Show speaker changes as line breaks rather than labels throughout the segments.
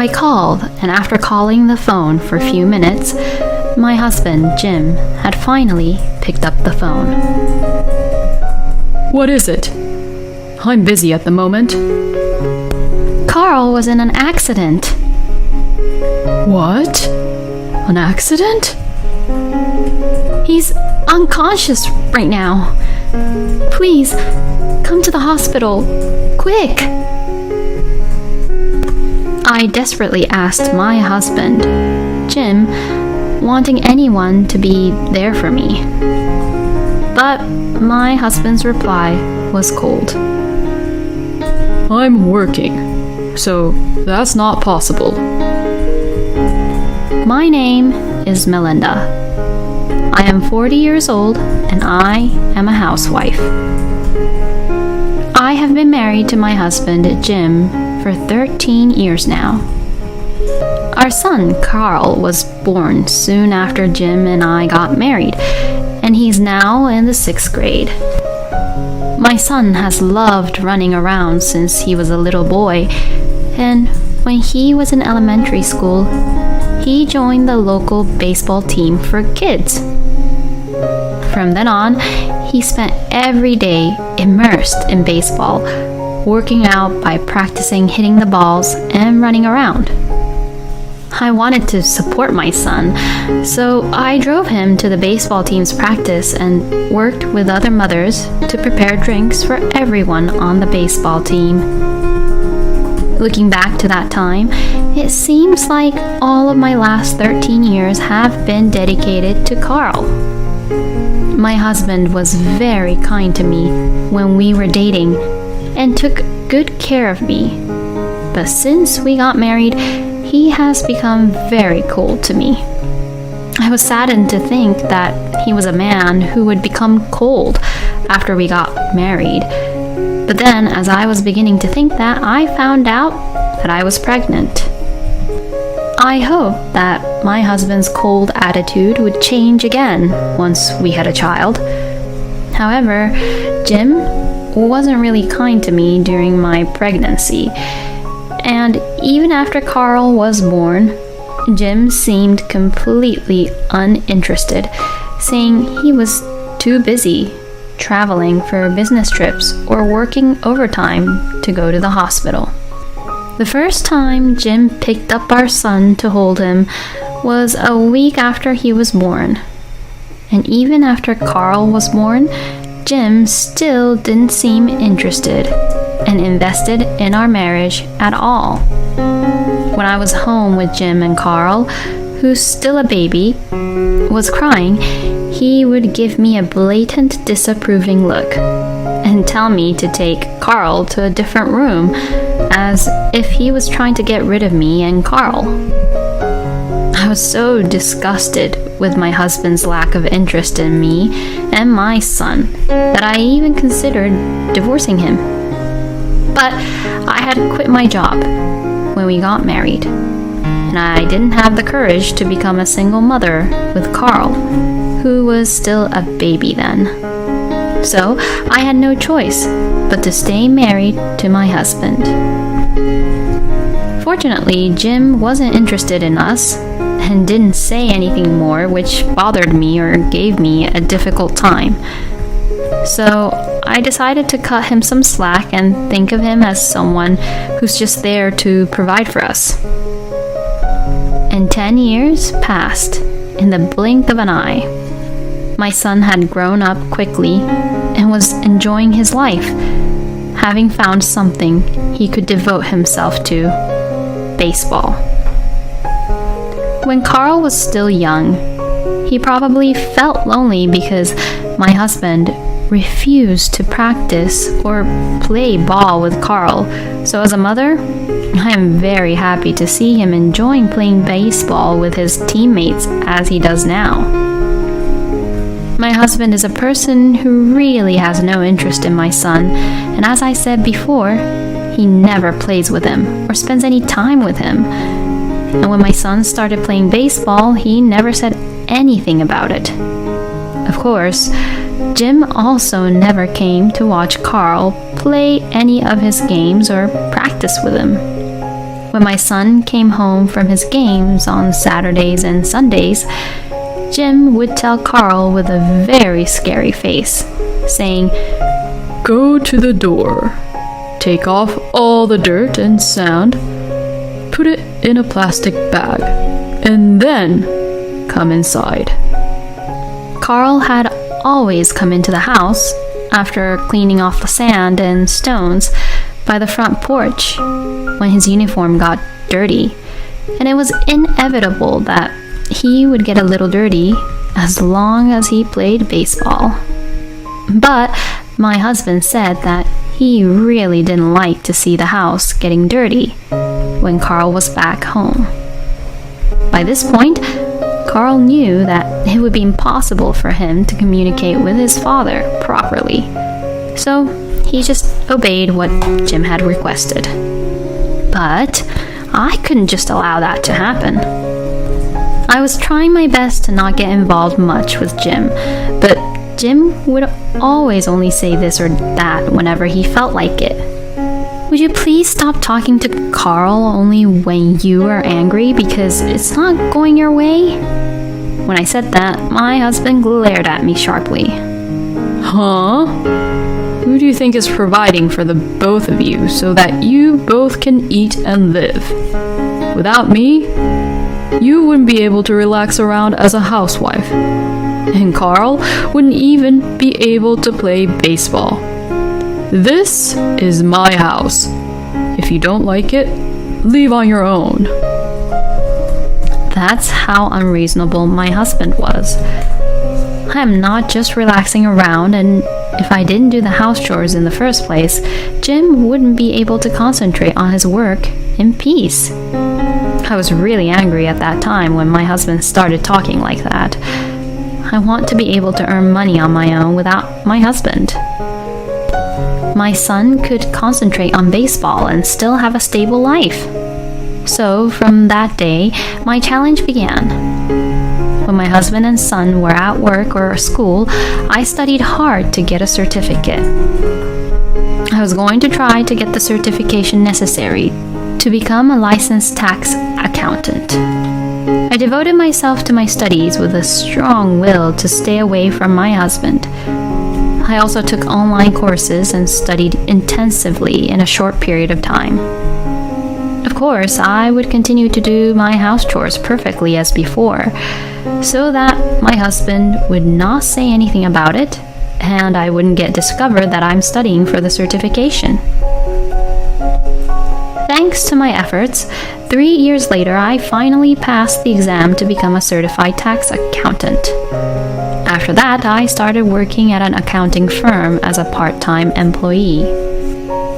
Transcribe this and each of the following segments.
I called, and after calling the phone for a few minutes, my husband, Jim, had finally picked up the phone.
What is it? I'm busy at the moment.
Carl was in an accident.
What? An accident?
He's unconscious right now. Please, come to the hospital. Quick! I desperately asked my husband, Jim, wanting anyone to be there for me. But my husband's reply was cold.
I'm working, so that's not possible.
My name is Melinda. I am 40 years old and I am a housewife. I have been married to my husband, Jim, for 13 years now. Our son, Carl, was born soon after Jim and I got married, and he's now in the 6th grade. My son has loved running around since he was a little boy, and when he was in elementary school, he joined the local baseball team for kids. From then on, he spent every day immersed in baseball, working out by practicing hitting the balls and running around. I wanted to support my son, so I drove him to the baseball team's practice and worked with other mothers to prepare drinks for everyone on the baseball team. Looking back to that time, it seems like all of my last 13 years have been dedicated to Carl. My husband was very kind to me when we were dating and took good care of me. But since we got married, he has become very cold to me. I was saddened to think that he was a man who would become cold after we got married. But then, as I was beginning to think that, I found out that I was pregnant. I hope that my husband's cold attitude would change again once we had a child. However, Jim wasn't really kind to me during my pregnancy. And even after Carl was born, Jim seemed completely uninterested, saying he was too busy traveling for business trips or working overtime to go to the hospital. The first time Jim picked up our son to hold him was a week after he was born. And even after Carl was born, Jim still didn't seem interested and invested in our marriage at all. When I was home with Jim and Carl, who's still a baby, was crying, he would give me a blatant disapproving look and tell me to take Carl to a different room, as if he was trying to get rid of me and Carl. I was so disgusted with my husband's lack of interest in me and my son that I even considered divorcing him. But I had quit my job when we got married, and I didn't have the courage to become a single mother with Carl, who was still a baby then. So I had no choice but to stay married to my husband. Fortunately, Jim wasn't interested in us and didn't say anything more, which bothered me or gave me a difficult time. So I decided to cut him some slack and think of him as someone who's just there to provide for us. And 10 years passed in the blink of an eye. My son had grown up quickly and was enjoying his life, having found something he could devote himself to: baseball. When Carl was still young, he probably felt lonely because my husband refused to practice or play ball with Carl. So as a mother, I am very happy to see him enjoying playing baseball with his teammates as he does now. My husband is a person who really has no interest in my son, and as I said before, he never plays with him or spends any time with him. And when my son started playing baseball, he never said anything about it. Of course, Jim also never came to watch Carl play any of his games or practice with him. When my son came home from his games on Saturdays and Sundays, Jim would tell Carl with a very scary face, saying,
Go to the door. Take off all the dirt and sand. Put it in a plastic bag. And then come inside.
Carl had always come into the house after cleaning off the sand and stones by the front porch when his uniform got dirty, and it was inevitable that he would get a little dirty as long as he played baseball. But my husband said that he really didn't like to see the house getting dirty when Carl was back home. By this point, Carl knew that it would be impossible for him to communicate with his father properly, so he just obeyed what Jim had requested. But I couldn't just allow that to happen. I was trying my best to not get involved much with Jim, but Jim would always only say this or that whenever he felt like it. Would you please stop talking to Carl only when you are angry because it's not going your way? When I said that, my husband glared at me sharply.
Huh? Who do you think is providing for the both of you so that you both can eat and live? Without me, you wouldn't be able to relax around as a housewife. And Carl wouldn't even be able to play baseball. This is my house. If you don't like it, leave on your own.
That's how unreasonable my husband was. I am not just relaxing around, and if I didn't do the house chores in the first place, Jim wouldn't be able to concentrate on his work in peace. I was really angry at that time when my husband started talking like that. I want to be able to earn money on my own without my husband. My son could concentrate on baseball and still have a stable life. So, from that day, my challenge began. When my husband and son were at work or school, I studied hard to get a certificate. I was going to try to get the certification necessary to become a licensed tax accountant. I devoted myself to my studies with a strong will to stay away from my husband. I also took online courses and studied intensively in a short period of time. Of course, I would continue to do my house chores perfectly as before, so that my husband would not say anything about it, and I wouldn't get discovered that I'm studying for the certification. Thanks to my efforts, 3 years later, I finally passed the exam to become a certified tax accountant. After that, I started working at an accounting firm as a part-time employee.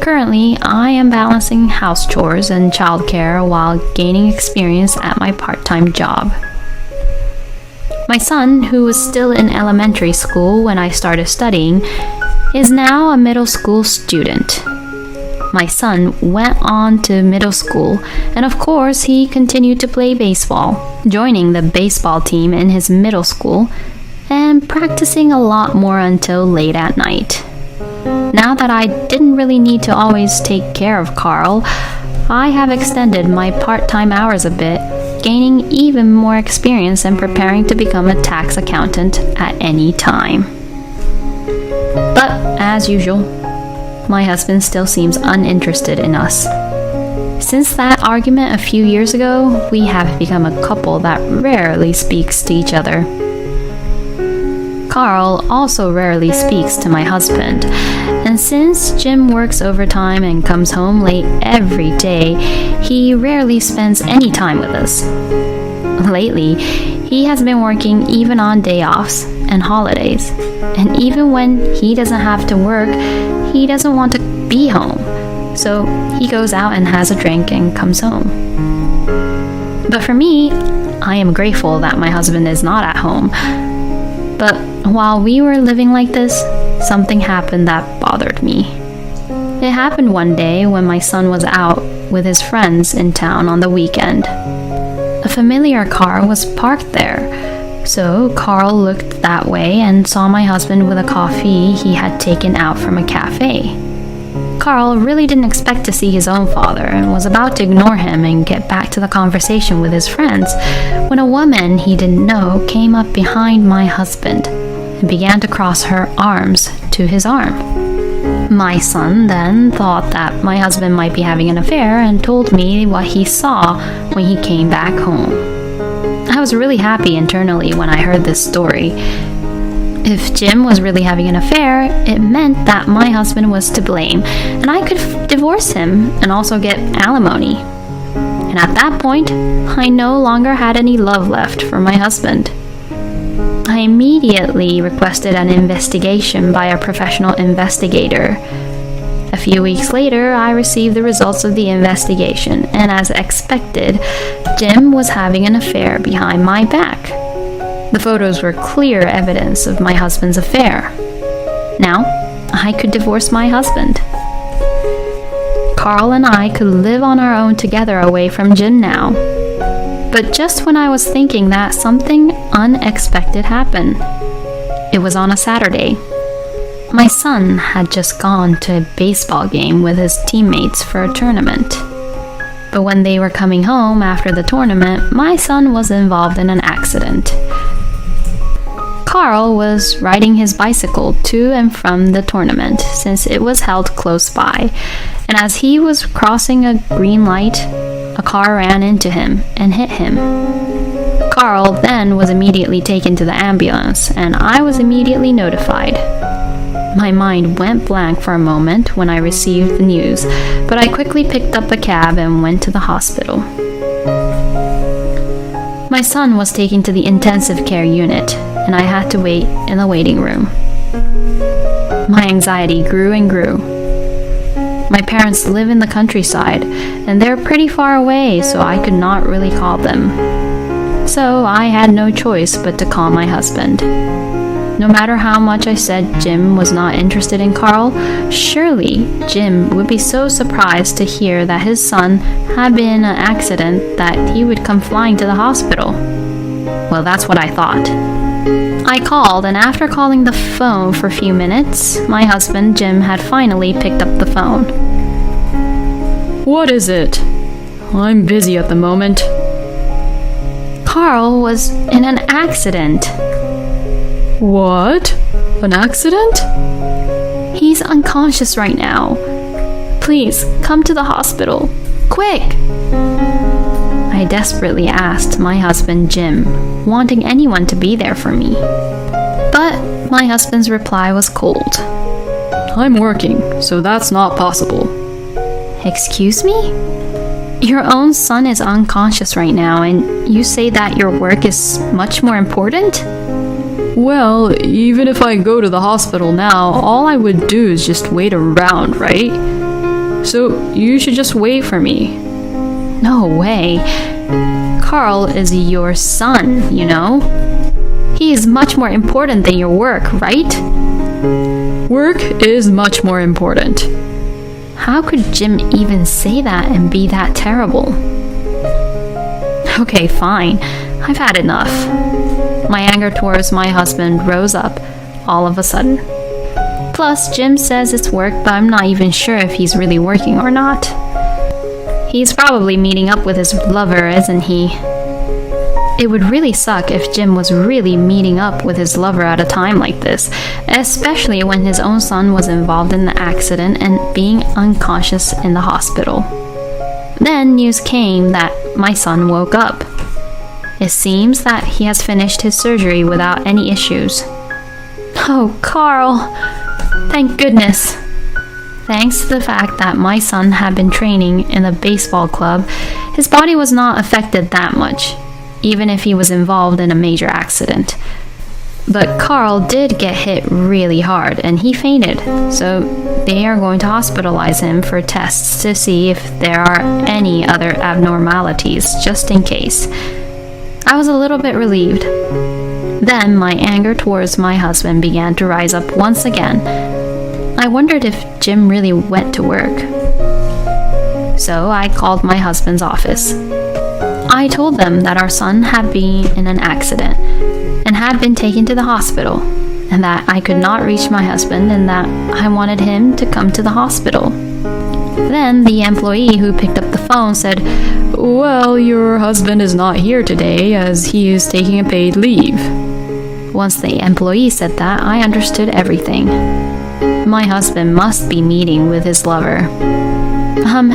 Currently, I am balancing house chores and childcare while gaining experience at my part-time job. My son, who was still in elementary school when I started studying, is now a middle school student. My son went on to middle school, and of course, he continued to play baseball, joining the baseball team in his middle school and practicing a lot more until late at night. Now that I didn't really need to always take care of Carl, I have extended my part-time hours a bit, gaining even more experience and preparing to become a tax accountant at any time. But, as usual, my husband still seems uninterested in us. Since that argument a few years ago, we have become a couple that rarely speaks to each other. Carl also rarely speaks to my husband, and since Jim works overtime and comes home late every day, he rarely spends any time with us. Lately, he has been working even on day offs and holidays, and even when he doesn't have to work, he doesn't want to be home, so he goes out and has a drink and comes home. But for me, I am grateful that my husband is not at home. But while we were living like this, something happened that bothered me. It happened one day when my son was out with his friends in town on the weekend. A familiar car was parked there, so Carl looked that way and saw my husband with a coffee he had taken out from a cafe. Carl really didn't expect to see his own father and was about to ignore him and get back to the conversation with his friends when a woman he didn't know came up behind my husband and began to cross her arms to his arm. My son then thought that my husband might be having an affair and told me what he saw when he came back home. I was really happy internally when I heard this story. If Jim was really having an affair, it meant that my husband was to blame, and I could divorce him and also get alimony. And at that point, I no longer had any love left for my husband. I immediately requested an investigation by a professional investigator. A few weeks later, I received the results of the investigation, and as expected, Jim was having an affair behind my back. The photos were clear evidence of my husband's affair. Now, I could divorce my husband. Carl and I could live on our own together away from Jim now. But just when I was thinking that, something unexpected happened. It was on a Saturday. My son had just gone to a baseball game with his teammates for a tournament. But when they were coming home after the tournament, my son was involved in an accident. Carl was riding his bicycle to and from the tournament since it was held close by, and as he was crossing a green light, a car ran into him and hit him. Carl then was immediately taken to the ambulance, and I was immediately notified. My mind went blank for a moment when I received the news, but I quickly picked up a cab and went to the hospital. My son was taken to the intensive care unit, and I had to wait in the waiting room. My anxiety grew and grew. My parents live in the countryside, and they're pretty far away, so I could not really call them. So I had no choice but to call my husband. No matter how much I said Jim was not interested in Carl, surely Jim would be so surprised to hear that his son had been in an accident that he would come flying to the hospital. Well, that's what I thought. I called, and after calling the phone for a few minutes, my husband, Jim, had finally picked up the phone.
What is it? I'm busy at the moment.
Carl was in an accident.
What? An accident?
He's unconscious right now. Please, come to the hospital. Quick! I desperately asked my husband Jim, wanting anyone to be there for me. But my husband's reply was cold.
I'm working, so that's not possible.
Excuse me? Your own son is unconscious right now, and you say that your work is much more important?
Well, even if I go to the hospital now, all I would do is just wait around, right? So you should just wait for me.
No way. Carl is your son, you know? He is much more important than your work, right?
Work is much more important.
How could Jim even say that and be that terrible? Okay, fine. I've had enough. My anger towards my husband rose up all of a sudden. Plus, Jim says it's work, but I'm not even sure if he's really working or not. He's probably meeting up with his lover, isn't he? It would really suck if Jim was really meeting up with his lover at a time like this, especially when his own son was involved in the accident and being unconscious in the hospital. Then news came that my son woke up. It seems that he has finished his surgery without any issues. Oh, Carl! Thank goodness! Thanks to the fact that my son had been training in a baseball club, his body was not affected that much, even if he was involved in a major accident. But Carl did get hit really hard and he fainted, so they are going to hospitalize him for tests to see if there are any other abnormalities, just in case. I was a little bit relieved. Then my anger towards my husband began to rise up once again. I wondered if Jim really went to work. So I called my husband's office. I told them that our son had been in an accident and had been taken to the hospital, and that I could not reach my husband and that I wanted him to come to the hospital. Then the employee who picked up the phone said,
Well, your husband is not here today as he is taking a paid leave.
Once the employee said that, I understood everything. My husband must be meeting with his lover.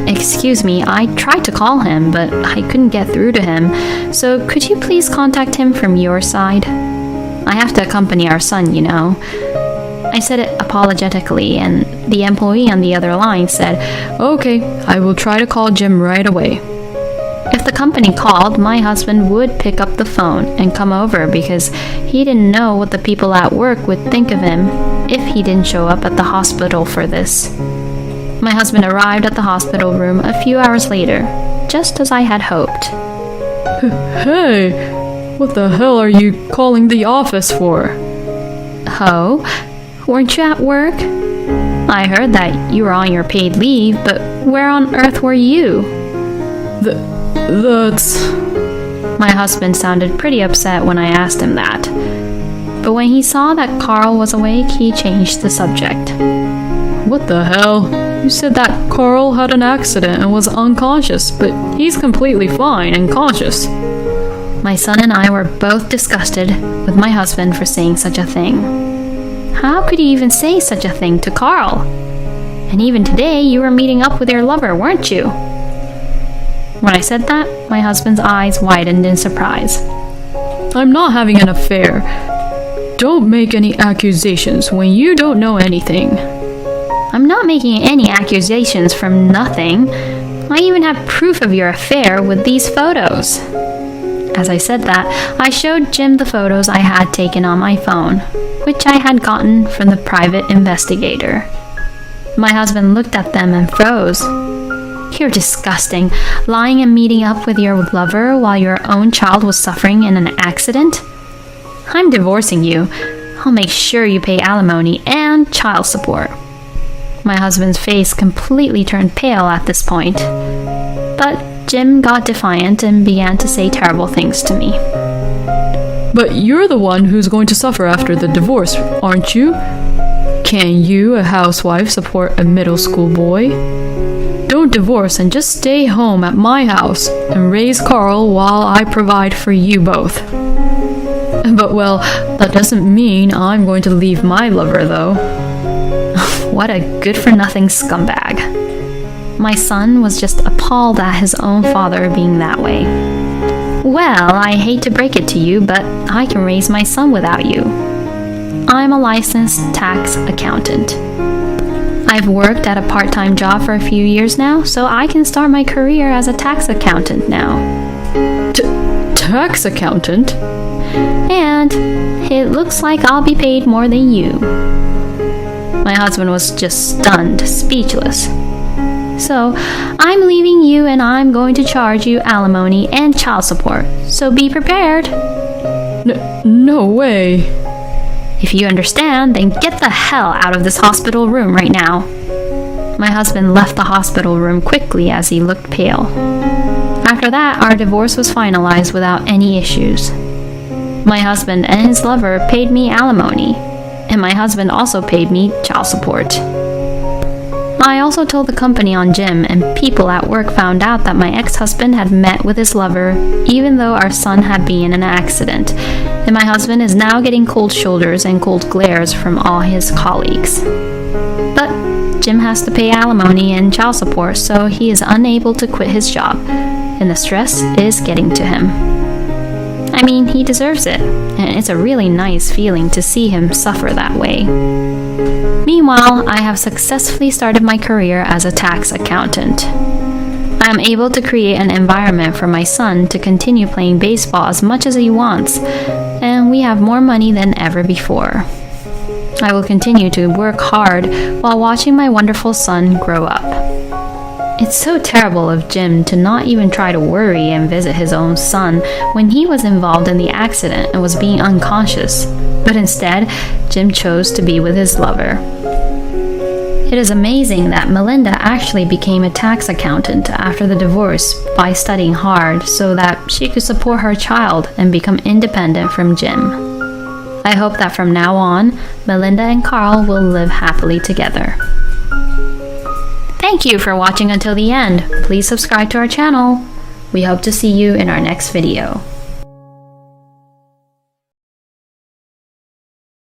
Excuse me, I tried to call him, but I couldn't get through to him, so could you please contact him from your side? I have to accompany our son, you know. I said it apologetically, and the employee on the other line said,
Okay, I will try to call Jim right away.
If the company called, my husband would pick up the phone and come over because he didn't know what the people at work would think of him if he didn't show up at the hospital for this. My husband arrived at the hospital room a few hours later, just as I had hoped.
Hey, what the hell are you calling the office for?
Oh, weren't you at work? I heard that you were on your paid leave, but where on earth were you?
That's...
My husband sounded pretty upset when I asked him that. But when he saw that Carl was awake, he changed the subject.
What the hell? You said that Carl had an accident and was unconscious, but he's completely fine and conscious.
My son and I were both disgusted with my husband for saying such a thing. How could you even say such a thing to Carl? And even today, you were meeting up with your lover, weren't you? When I said that, my husband's eyes widened in surprise.
I'm not having an affair. Don't make any accusations when you don't know anything.
I'm not making any accusations from nothing. I even have proof of your affair with these photos. As I said that, I showed Jim the photos I had taken on my phone, which I had gotten from the private investigator. My husband looked at them and froze. You're disgusting, lying and meeting up with your lover while your own child was suffering in an accident. I'm divorcing you. I'll make sure you pay alimony and child support. My husband's face completely turned pale at this point. But Jim got defiant and began to say terrible things to me.
But you're the one who's going to suffer after the divorce, aren't you? Can you, a housewife, support a middle school boy? Don't divorce and just stay home at my house and raise Carl while I provide for you both. But well, that doesn't mean I'm going to leave my lover, though.
What a good-for-nothing scumbag. My son was just appalled at his own father being that way. Well, I hate to break it to you, but I can raise my son without you. I'm a licensed tax accountant. I've worked at a part-time job for a few years now, so I can start my career as a tax accountant now.
Tax accountant?
And it looks like I'll be paid more than you. My husband was just stunned, speechless. So, I'm leaving you and I'm going to charge you alimony and child support, so be prepared.
No way.
If you understand, then get the hell out of this hospital room right now. My husband left the hospital room quickly as he looked pale. After that, our divorce was finalized without any issues. My husband and his lover paid me alimony, and my husband also paid me child support. I also told the company on Jim, and people at work found out that my ex-husband had met with his lover even though our son had been in an accident, and my husband is now getting cold shoulders and cold glares from all his colleagues. But Jim has to pay alimony and child support, so he is unable to quit his job, and the stress is getting to him. I mean, he deserves it, and it's a really nice feeling to see him suffer that way. Meanwhile, I have successfully started my career as a tax accountant. I am able to create an environment for my son to continue playing baseball as much as he wants, and we have more money than ever before. I will continue to work hard while watching my wonderful son grow up. It's so terrible of Jim to not even try to worry and visit his own son when he was involved in the accident and was being unconscious, but instead, Jim chose to be with his lover. It is amazing that Melinda actually became a tax accountant after the divorce by studying hard so that she could support her child and become independent from Jim. I hope that from now on, Melinda and Carl will live happily together. Thank you for watching until the end. Please subscribe to our channel. We hope to see you in our next video.